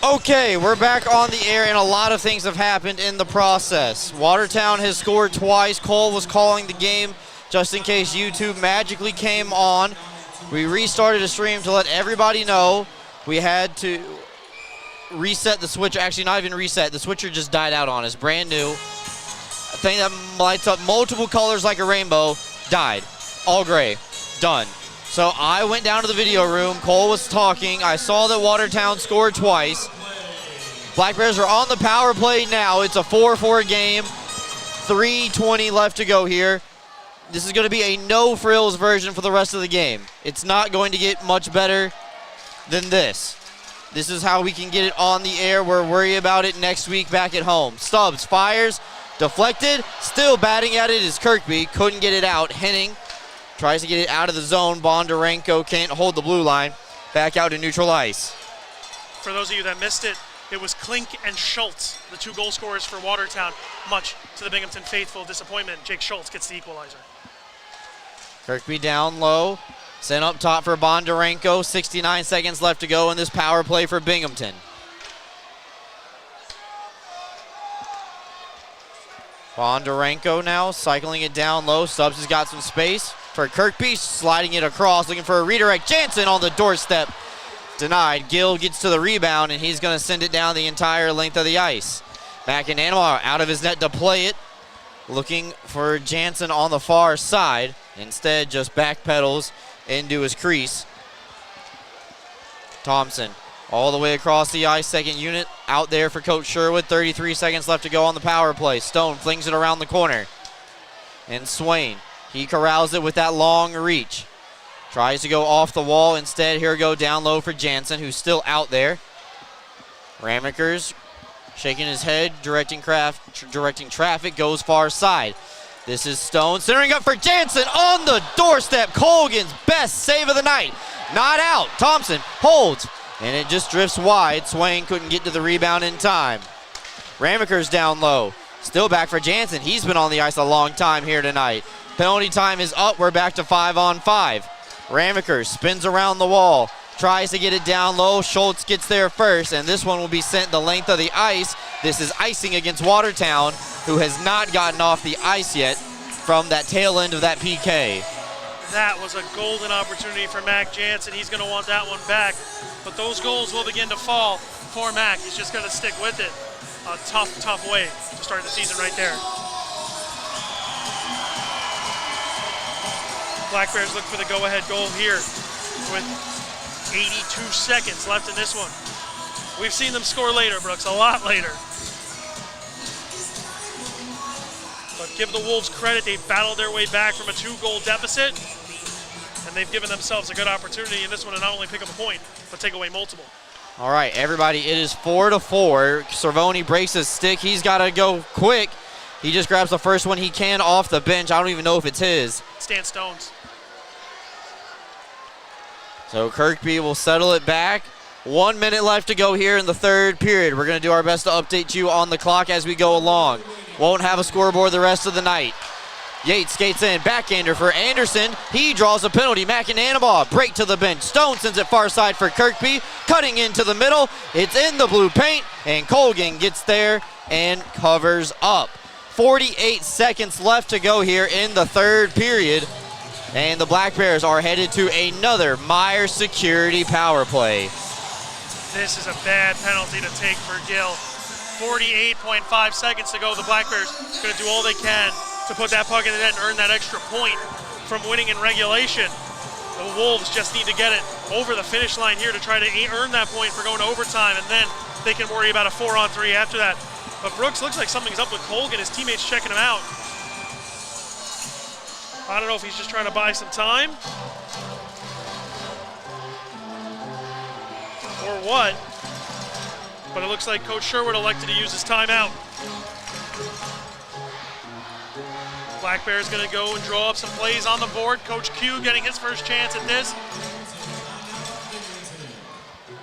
Okay, we're back on the air, and a lot of things have happened in the process. Watertown has scored twice. Cole was calling the game just in case YouTube magically came on. We restarted the stream to let everybody know we had to reset the switcher. Actually, not even reset. The switcher just died out on us. Brand new. A thing that lights up multiple colors like a rainbow. Died. All gray. Done. So I went down to the video room. Cole was talking. I saw that Watertown scored twice. Black Bears are on the power play now. It's a 4-4 game. 3:20 left to go here. This is going to be a no-frills version for the rest of the game. It's not going to get much better than this. This is how we can get it on the air. We'll worry about it next week back at home. Stubbs fires. Deflected. Still batting at it is Kirkby. Couldn't get it out. Henning tries to get it out of the zone. Bondarenko can't hold the blue line. Back out to neutral ice. For those of you that missed it, it was Klink and Schultz, the two goal scorers for Watertown, much to the Binghamton faithful disappointment. Jake Schultz gets the equalizer. Kirkby down low. Sent up top for Bondarenko. 69 seconds left to go in this power play for Binghamton. Bondarenko now cycling it down low. Stubbs has got some space for Kirkby, sliding it across, looking for a redirect. Jansen on the doorstep. Denied. Gill gets to the rebound, and he's going to send it down the entire length of the ice. McAnanamar out of his net to play it. Looking for Jansen on the far side. Instead, just backpedals into his crease. Thompson all the way across the ice. Second unit out there for Coach Sherwood. 33 seconds left to go on the power play. Stone flings it around the corner. And Swain, he corrals it with that long reach. Tries to go off the wall. Instead, here we go down low for Jansen, who's still out there. Ramekers shaking his head, directing traffic, goes far side. This is Stone centering up for Jansen on the doorstep. Colgan's best save of the night. Not out. Thompson holds, and it just drifts wide. Swain couldn't get to the rebound in time. Ramekers down low. Still back for Jansen. He's been on the ice a long time here tonight. Penalty time is up. We're back to 5-on-5. Ramekers spins around the wall. Tries to get it down low. Schultz gets there first, and this one will be sent the length of the ice. This is icing against Watertown, who has not gotten off the ice yet from that tail end of that PK. That was a golden opportunity for Mac Jansen. He's going to want that one back, but those goals will begin to fall for Mac. He's just got to stick with it. A tough, tough way to start the season right there. Black Bears look for the go-ahead goal here with 82 seconds left in this one. We've seen them score later, Brooks, a lot later. But give the Wolves credit, they've battled their way back from a 2-goal deficit, and they've given themselves a good opportunity in this one to not only pick up a point, but take away multiple. All right, everybody, it is 4-4. Cervoni breaks his stick. He's got to go quick. He just grabs the first one he can off the bench. I don't even know if it's his. Stan Stone's. So Kirkby will settle it back. 1 minute left to go here in the third period. We're going to do our best to update you on the clock as we go along. Won't have a scoreboard the rest of the night. Yates skates in, backhander for Anderson. He draws a penalty. McAnanamar break to the bench. Stone sends it far side for Kirkby. Cutting into the middle. It's in the blue paint, and Colgan gets there and covers up. 48 seconds left to go here in the third period. And the Black Bears are headed to another Myers security power play. This is a bad penalty to take for Gill. 48.5 seconds to go. The Black Bears are going to do all they can to put that puck in the net and earn that extra point from winning in regulation. The Wolves just need to get it over the finish line here to try to earn that point for going to overtime, and then they can worry about a 4-on-3 after that. But Brooks, looks like something's up with Colgan. His teammates checking him out. I don't know if he's just trying to buy some time or what, but it looks like Coach Sherwood elected to use his timeout. Black Bear's going to go and draw up some plays on the board. Coach Q getting his first chance at this.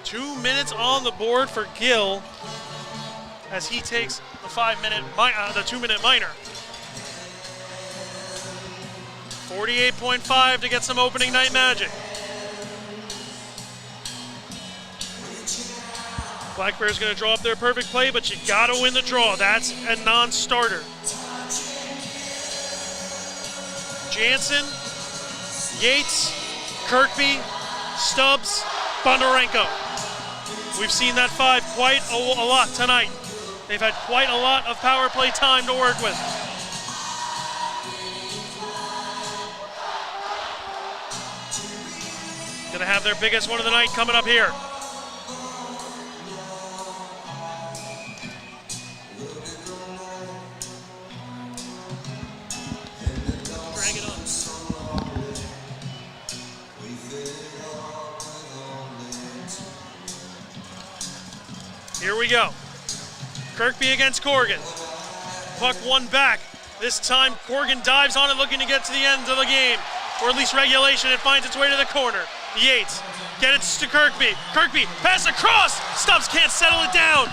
2 minutes on the board for Gill as he takes the 2-minute minor. 48.5 to get some opening night magic. Black Bear's going to draw up their perfect play, but you got to win the draw. That's a non-starter. Jansen, Yates, Kirkby, Stubbs, Bondarenko. We've seen that five quite a lot tonight. They've had quite a lot of power play time to work with. Gonna have their biggest one of the night coming up here. Drag it on. Here we go. Kirkby against Corrigan. Puck one back. This time Corrigan dives on it looking to get to the end of the game, or at least regulation. It finds its way to the corner. Yates, get it to Kirkby. Kirkby, pass across. Stubbs can't settle it down.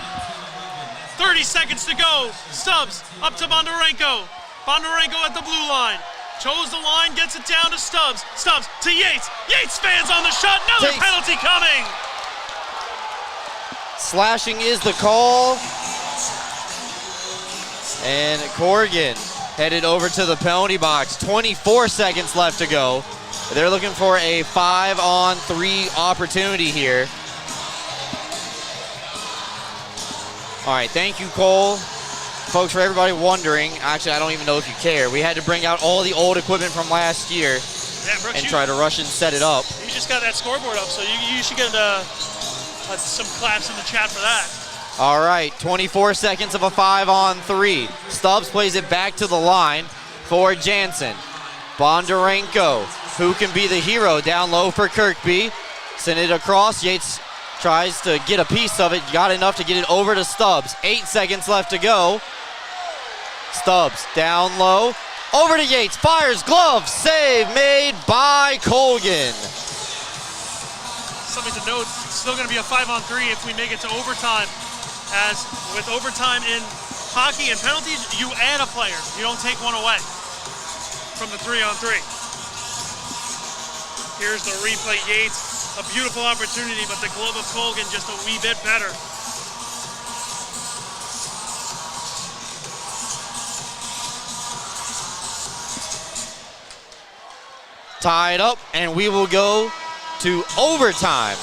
30 seconds to go. Stubbs up to Bondarenko. Bondarenko at the blue line. Toes the line, gets it down to Stubbs. Stubbs to Yates. Yates fans on the shot. Another penalty coming. Slashing is the call. And Corrigan headed over to the penalty box. 24 seconds left to go. They're looking for a 5-on-3 opportunity here. All right, thank you, Cole. Folks, for everybody wondering, actually, I don't even know if you care. We had to bring out all the old equipment from last year and try to rush and set it up. You just got that scoreboard up, so you should get some claps in the chat for that. All right, 24 seconds of a 5-on-3. Stubbs plays it back to the line for Jansen. Bondarenko, who can be the hero, down low for Kirkby. Send it across. Yates tries to get a piece of it. Got enough to get it over to Stubbs. 8 seconds left to go. Stubbs down low. Over to Yates. Fires glove. Save made by Colgan. Something to note, it's still going to be a 5-on-3 if we make it to overtime. As with overtime in hockey and penalties, you add a player. You don't take one away from the 3-on-3. Here's the replay. Yates, a beautiful opportunity, but the glove of Colgan just a wee bit better. Tied up, and we will go to overtime.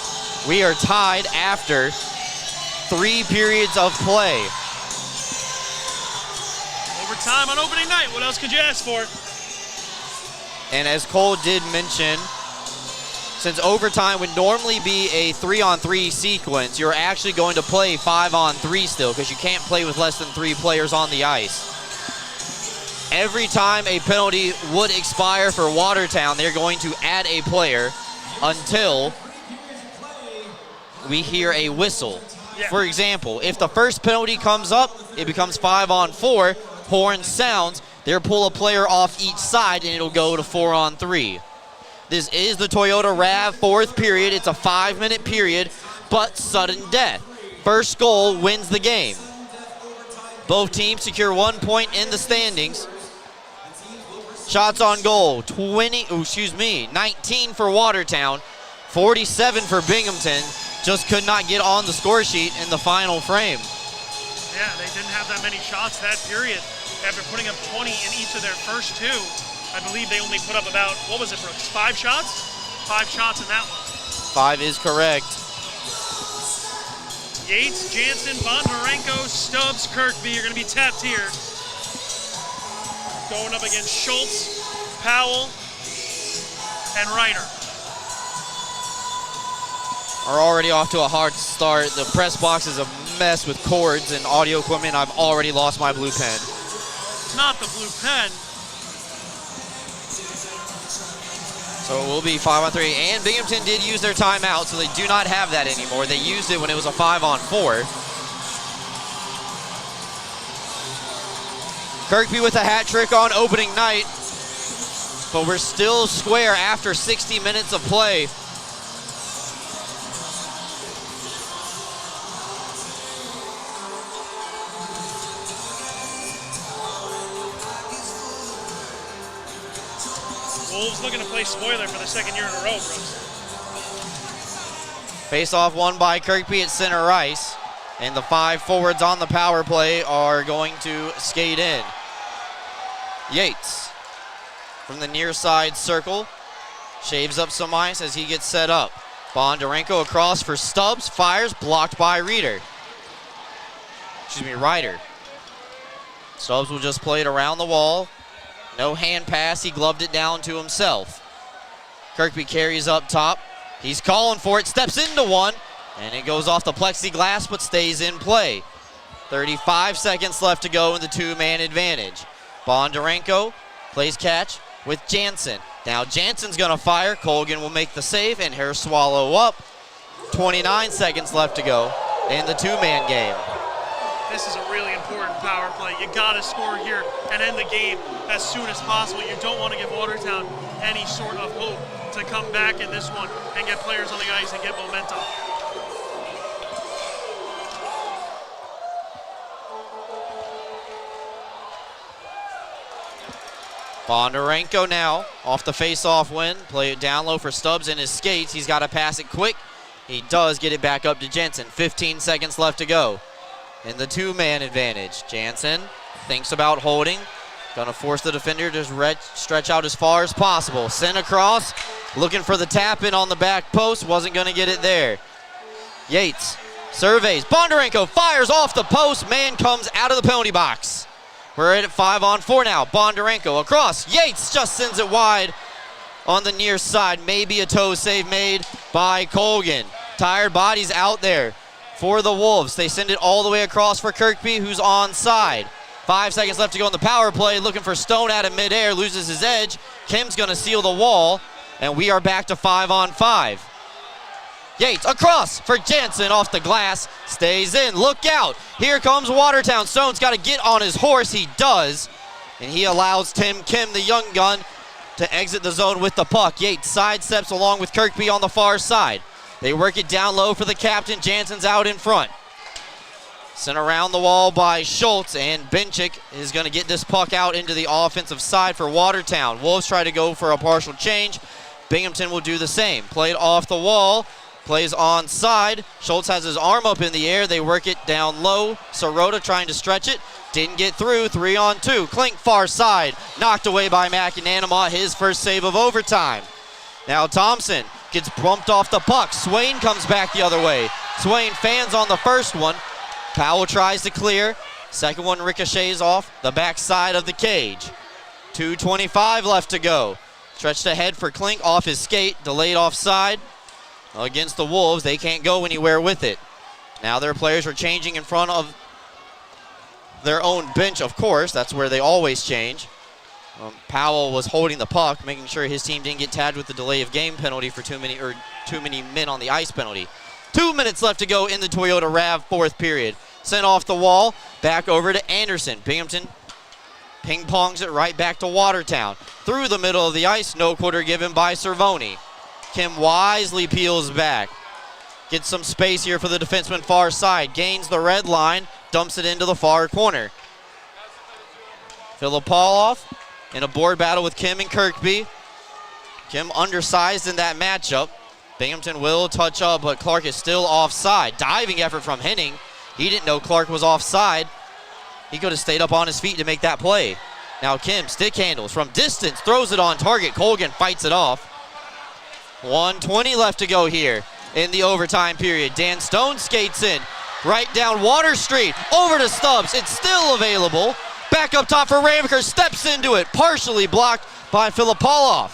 We are tied after 3 periods of play. Overtime on opening night. What else could you ask for? And as Cole did mention, since overtime would normally be a 3-on-3 sequence, you're actually going to play 5-on-3 still, because you can't play with less than 3 players on the ice. Every time a penalty would expire for Watertown, they're going to add a player until we hear a whistle. Yeah. For example, if the first penalty comes up, it becomes 5-on-4, horn sounds, they'll pull a player off each side and it'll go to 4-on-3. This is the Toyota RAV 4th period. It's a 5-minute period, but sudden death. First goal wins the game. Both teams secure 1 point in the standings. Shots on goal, 19 for Watertown, 47 for Binghamton. Just could not get on the score sheet in the final frame. Yeah, they didn't have that many shots that period. After putting up 20 in each of their first 2, I believe they only put up about, what was it, Brooks, 5 shots? 5 shots in that one. 5 is correct. Yates, Jansen, Bondarenko, Stubbs, Kirkby are going to be tapped here. Going up against Schultz, Powell, and Reiner. Are already off to a hard start. The press box is a mess with cords and audio equipment. I've already lost my blue pen. Not the blue pen. So it will be 5-on-3. And Binghamton did use their timeout, so they do not have that anymore. They used it when it was a 5-on-4. Kirkby with a hat trick on opening night. But we're still square after 60 minutes of play. Wolves looking to play spoiler for the 2nd year in a row, Brooks. Face-off won by Kirkby at center ice. And the 5 forwards on the power play are going to skate in. Yates from the near side circle shaves up some ice as he gets set up. Bondarenko across for Stubbs, fires, blocked by Ryder. Stubbs will just play it around the wall. No hand pass, he gloved it down to himself. Kirkby carries up top. He's calling for it, steps into one, and it goes off the plexiglass but stays in play. 35 seconds left to go in the 2-man advantage. Bondarenko plays catch with Jansen. Now Jansen's gonna fire, Colgan will make the save, and he'll swallow up. 29 seconds left to go in the 2-man game. This is a really important power play. You gotta score here and end the game as soon as possible. You don't want to give Watertown any sort of hope to come back in this one and get players on the ice and get momentum. Bondarenko now off the face-off win. Play it down low for Stubbs in his skates. He's got to pass it quick. He does get it back up to Jensen. 15 seconds left to go in the 2-man advantage. Jansen thinks about holding. Gonna force the defender to stretch out as far as possible. Sent across, looking for the tap-in on the back post. Wasn't gonna get it there. Yates surveys. Bondarenko fires off the post. Man comes out of the penalty box. We're at 5-on-4 now. Bondarenko across. Yates just sends it wide on the near side. Maybe a toe save made by Colgan. Tired bodies out there for the Wolves. They send it all the way across for Kirkby, who's onside. 5 seconds left to go in the power play. Looking for Stone out of midair. Loses his edge. Kim's going to seal the wall. And we are back to 5-on-5. Yates across for Jansen off the glass. Stays in. Look out. Here comes Watertown. Stone's got to get on his horse. He does. And he allows Tim Kim, the young gun, to exit the zone with the puck. Yates sidesteps along with Kirkby on the far side. They work it down low for the captain. Jansen's out in front. Sent around the wall by Schultz, and Benchik is going to get this puck out into the offensive side for Watertown. Wolves try to go for a partial change. Binghamton will do the same. Played off the wall. Plays onside. Schultz has his arm up in the air. They work it down low. Sirota trying to stretch it. Didn't get through. 3-on-2. Klink far side. Knocked away by McAnanima. His first save of overtime. Now Thompson gets bumped off the puck. Swain comes back the other way. Swain fans on the first one. Powell tries to clear. Second one ricochets off the backside of the cage. 2:25 left to go. Stretched ahead for Klink off his skate. Delayed offside. Against the Wolves, they can't go anywhere with it. Now their players are changing in front of their own bench, of course. That's where they always change. Powell was holding the puck, making sure his team didn't get tagged with the delay of game penalty for too many men on the ice penalty. 2 minutes left to go in the Toyota RAV fourth period. Sent off the wall, back over to Anderson. Binghamton ping-pongs it right back to Watertown. Through the middle of the ice, no quarter given by Cervoni. Kim wisely peels back. Gets some space here for the defenseman far side. Gains the red line, dumps it into the far corner. Filipolov in a board battle with Kim and Kirkby. Kim undersized in that matchup. Binghamton will touch up, but Clark is still offside. Diving effort from Henning. He didn't know Clark was offside. He could have stayed up on his feet to make that play. Now Kim stick handles from distance, throws it on target. Colgan fights it off. 1:20 left to go here in the overtime period. Dan Stone skates in, right down Water Street, over to Stubbs. It's still available. Back up top for Ramaker, steps into it, partially blocked by Filipolov.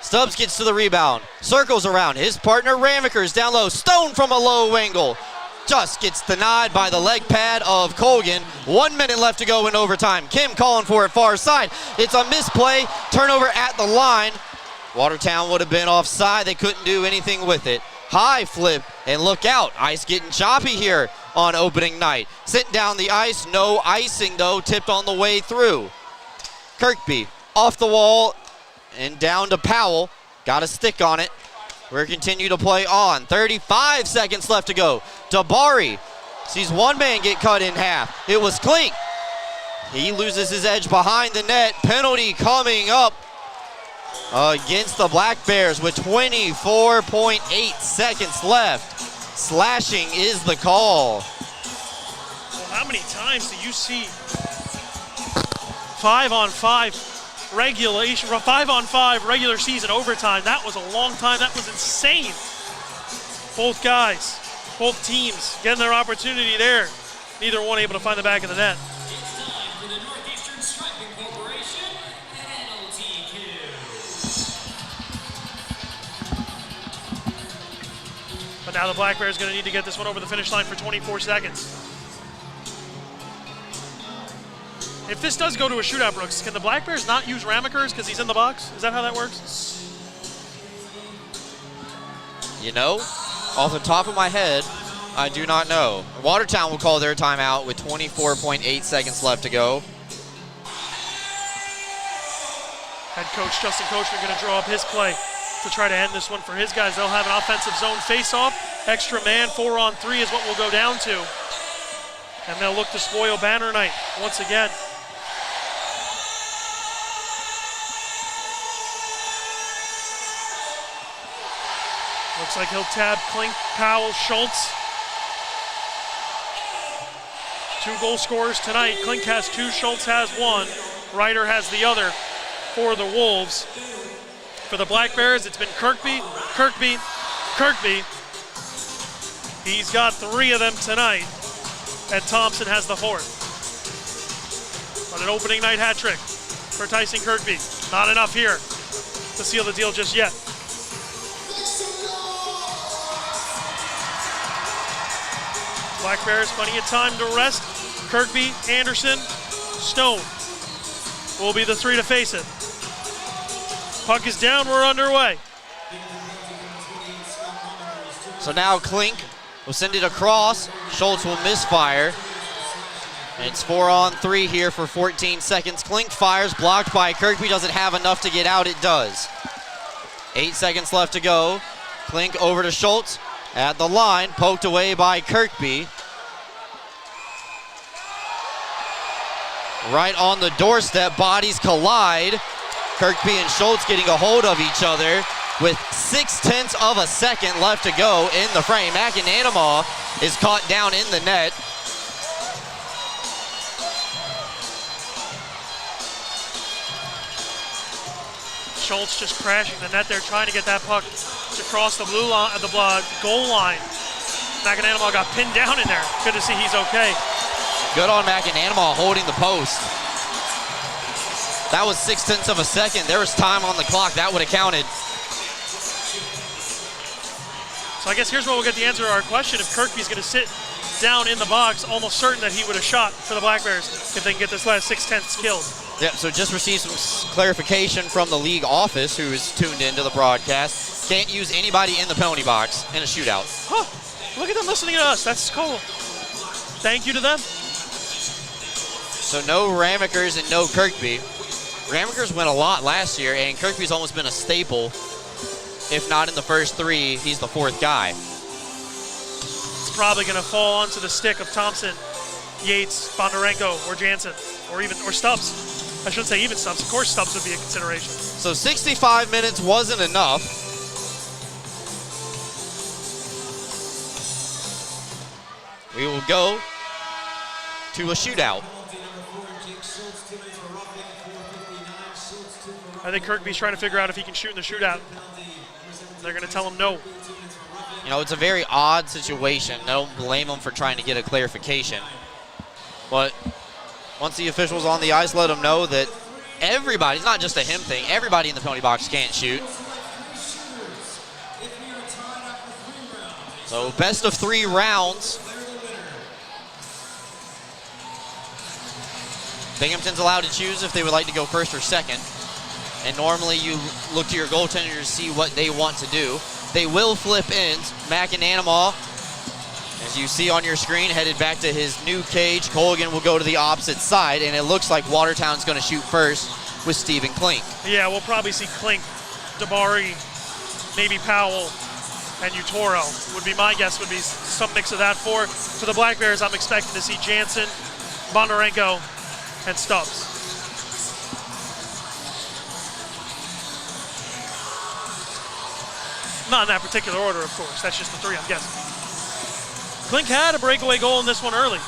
Stubbs gets to the rebound, circles around. His partner Ramaker's down low. Stone from a low angle. Just gets denied by the leg pad of Colgan. 1 minute left to go in overtime. Kim calling for it far side. It's a misplay, turnover at the line. Watertown would have been offside. They couldn't do anything with it. High flip, and look out. Ice getting choppy here on opening night. Sent down the ice, no icing though, tipped on the way through. Kirkby off the wall and down to Powell. Got a stick on it. We're continue to play on. 35 seconds left to go. Dabari sees one man get cut in half. It was Klink. He loses his edge behind the net. Penalty coming up against the Black Bears with 24.8 seconds left. Slashing is the call. Well, how many times do you see 5-on-5 regulation, 5-on-5 regular season overtime? That was a long time. That was insane. Both guys, both teams getting their opportunity there. Neither one able to find the back of the net. But now the Black Bears going to need to get this one over the finish line for 24 seconds. If this does go to a shootout, Brooks, can the Black Bears not use Ramekers because he's in the box? Is that how that works? You know, off the top of my head, I do not know. Watertown will call their timeout with 24.8 seconds left to go. Head coach Justin Coachman going to draw up his play to try to end this one for his guys. They'll have an offensive zone face-off. Extra man, 4-on-3 is what we'll go down to. And they'll look to spoil Banner Night once again. Looks like he'll tab Klink, Powell, Schultz. 2 goal scorers tonight. Klink has 2, Schultz has 1. Ryder has the other for the Wolves. For the Black Bears, it's been Kirkby. He's got 3 of them tonight, and Thompson has the 4th. But an opening night hat trick for Tyson Kirkby. Not enough here to seal the deal just yet. Black Bears, plenty of time to rest. Kirkby, Anderson, Stone will be the 3 to face it. Puck is down, we're underway. So now Klink will send it across. Schultz will misfire. And it's 4-on-3 here for 14 seconds. Klink fires, blocked by Kirkby. Doesn't have enough to get out, it does. 8 seconds left to go. Klink over to Schultz at the line, poked away by Kirkby. Right on the doorstep, bodies collide. Kirkby and Schultz getting a hold of each other with 0.6 of a second left to go in the frame. McAnanama is caught down in the net. Schultz just crashing the net there, trying to get that puck to cross the blue line, the goal line. McAnanama got pinned down in there. Good to see he's okay. Good on McAnanama holding the post. That was 0.6 of a second. There was time on the clock. That would have counted. So I guess here's where we'll get the answer to our question. If Kirkby's going to sit down in the box, almost certain that he would have shot for the Black Bears if they can get this last 0.6 killed. Yeah, so just received some clarification from the league office who is tuned into the broadcast. Can't use anybody in the penalty box in a shootout. Huh, look at them listening to us. That's cool. Thank you to them. So no Ramekers and no Kirkby. Ramekers went a lot last year, and Kirkby's almost been a staple. If not in the first 3, he's the 4th guy. It's probably going to fall onto the stick of Thompson, Yates, Bondarenko, or Jansen, or Stubbs. I shouldn't say even Stubbs. Of course Stubbs would be a consideration. So 65 minutes wasn't enough. We will go to a shootout. I think Kirkby's trying to figure out if he can shoot in the shootout. They're going to tell him no. You know, it's a very odd situation. I don't blame him for trying to get a clarification. But once the official's on the ice, let him know that everybody, it's not just a him thing, everybody in the penalty box can't shoot. So best of 3 rounds. Binghamton's allowed to choose if they would like to go first or second. And normally you look to your goaltender to see what they want to do. They will flip ends. McAnanama, as you see on your screen, headed back to his new cage. Colgan will go to the opposite side, and it looks like Watertown's going to shoot first with Stephen Klink. Yeah, we'll probably see Klink, Dabari, maybe Powell, and Utoro would be my guess, would be some mix of that. For the Black Bears, I'm expecting to see Jansen, Bondarenko, and Stubbs. Not in that particular order, of course. That's just the 3, I'm guessing. Klink had a breakaway goal in this one early.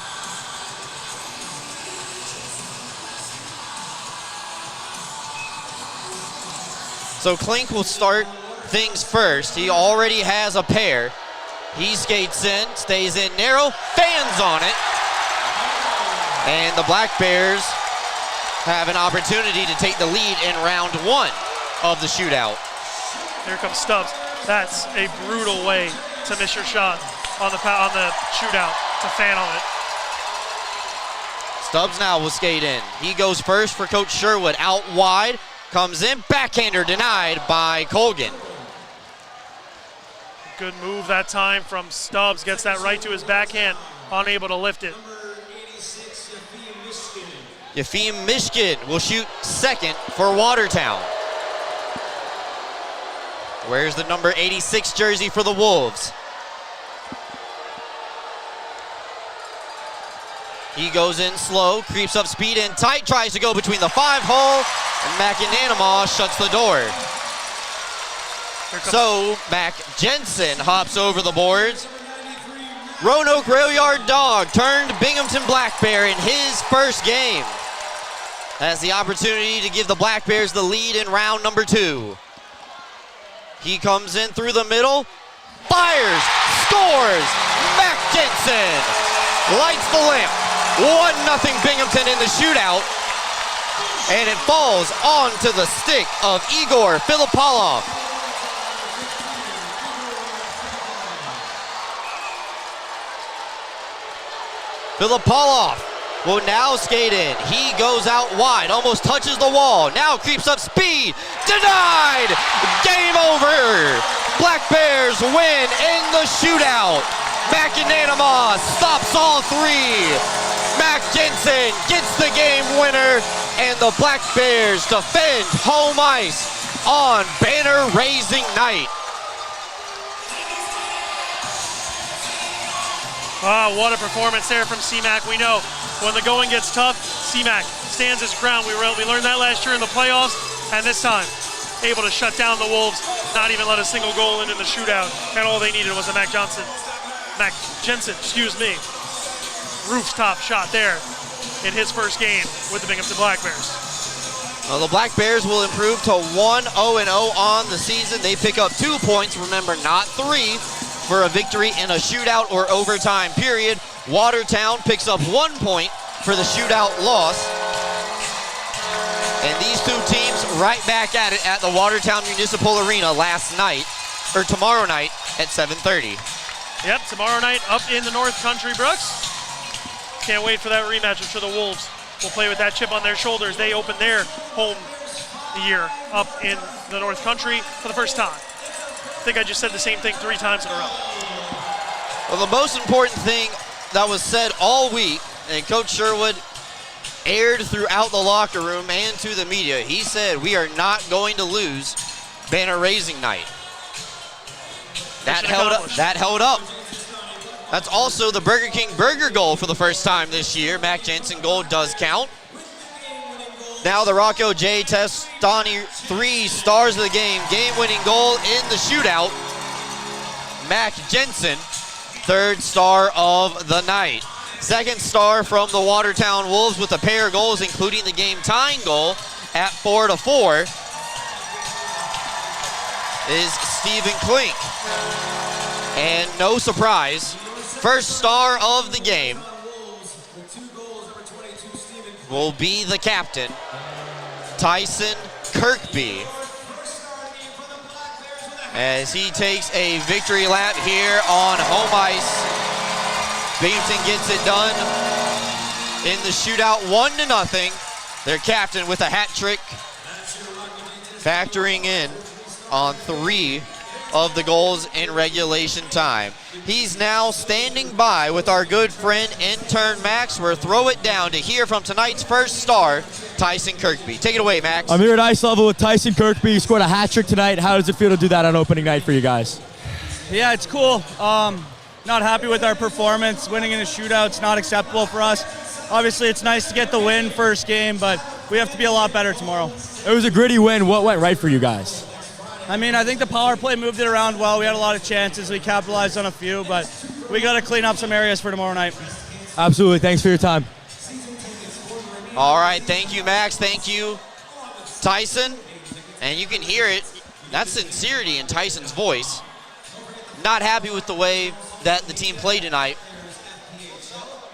So Klink will start things first. He already has a pair. He skates in, stays in narrow, fans on it. And the Black Bears have an opportunity to take the lead in round 1 of the shootout. Here comes Stubbs. That's a brutal way to miss your shot on the shootout, to fan on it. Stubbs now will skate in. He goes first for Coach Sherwood, out wide, comes in, backhander denied by Colgan. Good move that time from Stubbs, gets that right to his backhand, unable to lift it. Yefim Mishkin will shoot second for Watertown. Wears the number 86 jersey for the Wolves. He goes in slow, creeps up speed in tight, tries to go between the 5-hole, and McAnanama shuts the door. So Mac Jensen hops over the boards. Roanoke Rail Yard Dog turned Binghamton Black Bear in his first game. Has the opportunity to give the Black Bears the lead in round number 2. He comes in through the middle, fires, scores. Mac Jensen lights the lamp. 1-0 Binghamton in the shootout. And it falls onto the stick of Igor Filipolov. Filipolov will now skate in. He goes out wide, almost touches the wall. Now creeps up speed. Denied! Game over! Black Bears win in the shootout. McAnanama stops all 3. Mac Jensen gets the game winner, and the Black Bears defend home ice on banner-raising night. What a performance there from C-Mac. We know when the going gets tough, C-Mac stands his ground. We learned that last year in the playoffs, and this time able to shut down the Wolves, not even let a single goal in the shootout, and all they needed was a Mac Jensen, rooftop shot there in his first game with the Binghamton Black Bears. Well, the Black Bears will improve to 1-0-0 on the season. They pick up 2 points, remember, not 3, for a victory in a shootout or overtime period. Watertown picks up 1 point for the shootout loss. And these 2 teams right back at it at the Watertown Municipal Arena tomorrow night at 7:30. Yep, tomorrow night up in the North Country, Brooks. Can't wait for that rematch. I'm sure the Wolves will play with that chip on their shoulders. They open their home year up in the North Country for the first time. I think I just said the same thing 3 times in a row. Well, the most important thing that was said all week, and Coach Sherwood aired throughout the locker room and to the media, he said we are not going to lose banner raising night. That held up. That's also the Burger King burger goal for the first time this year. Mac Jensen goal does count. Now the Rocco J. Testani 3 stars of the game-winning goal in the shootout. Mac Jensen, 3rd star of the night. 2nd star from the Watertown Wolves with a pair of goals, including the game-tying goal at 4-4, is Stephen Klink. And no surprise, 1st star of the game will be the captain, Tyson Kirkby, as he takes a victory lap here on home ice. Binghamton gets it done in the shootout 1-0. Their captain with a hat trick, factoring in on 3 of the goals in regulation time. He's now standing by with our good friend, intern Max. We'll throw it down to hear from tonight's 1st star, Tyson Kirkby. Take it away, Max. I'm here at ice level with Tyson Kirkby. He scored a hat trick tonight. How does it feel to do that on opening night for you guys? Yeah, it's cool. Not happy with our performance. Winning in a shootout's not acceptable for us. Obviously, it's nice to get the win first game, but we have to be a lot better tomorrow. It was a gritty win. What went right for you guys? I mean, I think the power play moved it around well. We had a lot of chances. We capitalized on a few, but we got to clean up some areas for tomorrow night. Absolutely. Thanks for your time. All right, thank you, Max. Thank you, Tyson. And you can hear it. That's sincerity in Tyson's voice. Not happy with the way that the team played tonight.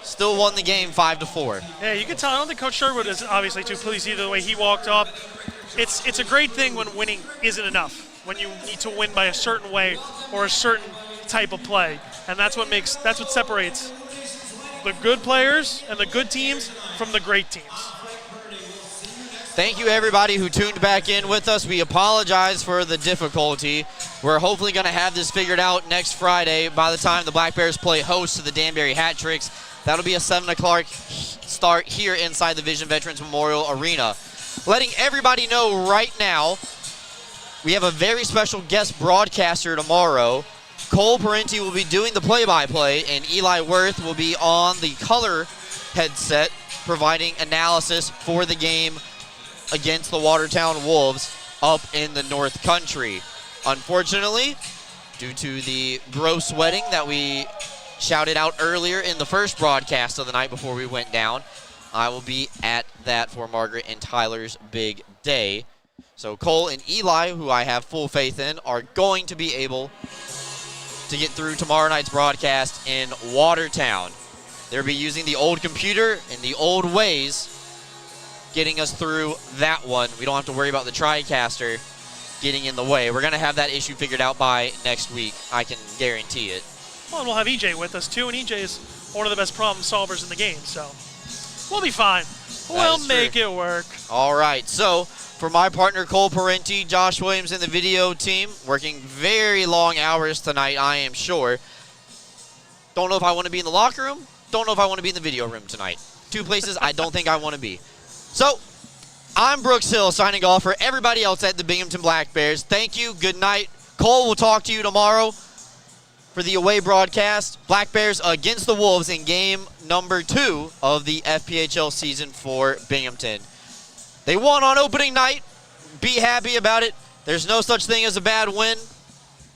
Still won the game 5-4. Yeah, you can tell. I don't think Coach Sherwood is obviously too pleased either the way he walked up. It's a great thing when winning isn't enough, when you need to win by a certain way or a certain type of play. And that's what separates the good players and the good teams from the great teams. Thank you, everybody who tuned back in with us. We apologize for the difficulty. We're hopefully going to have this figured out next Friday by the time the Black Bears play host to the Danbury Hat Tricks. That'll be a 7 o'clock start here inside the Vision Veterans Memorial Arena. Letting everybody know right now, we have a very special guest broadcaster tomorrow. Cole Parenti will be doing the play-by-play, and Eli Worth will be on the color headset providing analysis for the game against the Watertown Wolves up in the North Country. Unfortunately, due to the gross wedding that we shouted out earlier in the first broadcast of the night before we went down, I will be at that for Margaret and Tyler's big day. So Cole and Eli, who I have full faith in, are going to be able to get through tomorrow night's broadcast in Watertown. They'll be using the old computer and the old ways, getting us through that one. We don't have to worry about the TriCaster getting in the way. We're going to have that issue figured out by next week. I can guarantee it. Well, and we'll have EJ with us, too, and EJ is one of the best problem solvers in the game, so we'll be fine. We'll make it work. All right, so for my partner, Cole Parenti, Josh Williams, and the video team, working very long hours tonight, I am sure. Don't know if I want to be in the locker room. Don't know if I want to be in the video room tonight. Two places I don't think I want to be. So, I'm Brooks Hill signing off for everybody else at the Binghamton Black Bears. Thank you. Good night. Cole will talk to you tomorrow for the away broadcast. Black Bears against the Wolves in game number 2 of the FPHL season for Binghamton. They won on opening night. Be happy about it. There's no such thing as a bad win.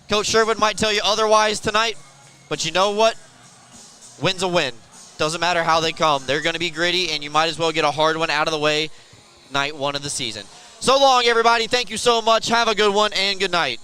Coach Sherwood might tell you otherwise tonight, but you know what? Win's a win. Doesn't matter how they come. They're going to be gritty, and you might as well get a hard one out of the way night 1 of the season. So long, everybody. Thank you so much. Have a good one, and good night.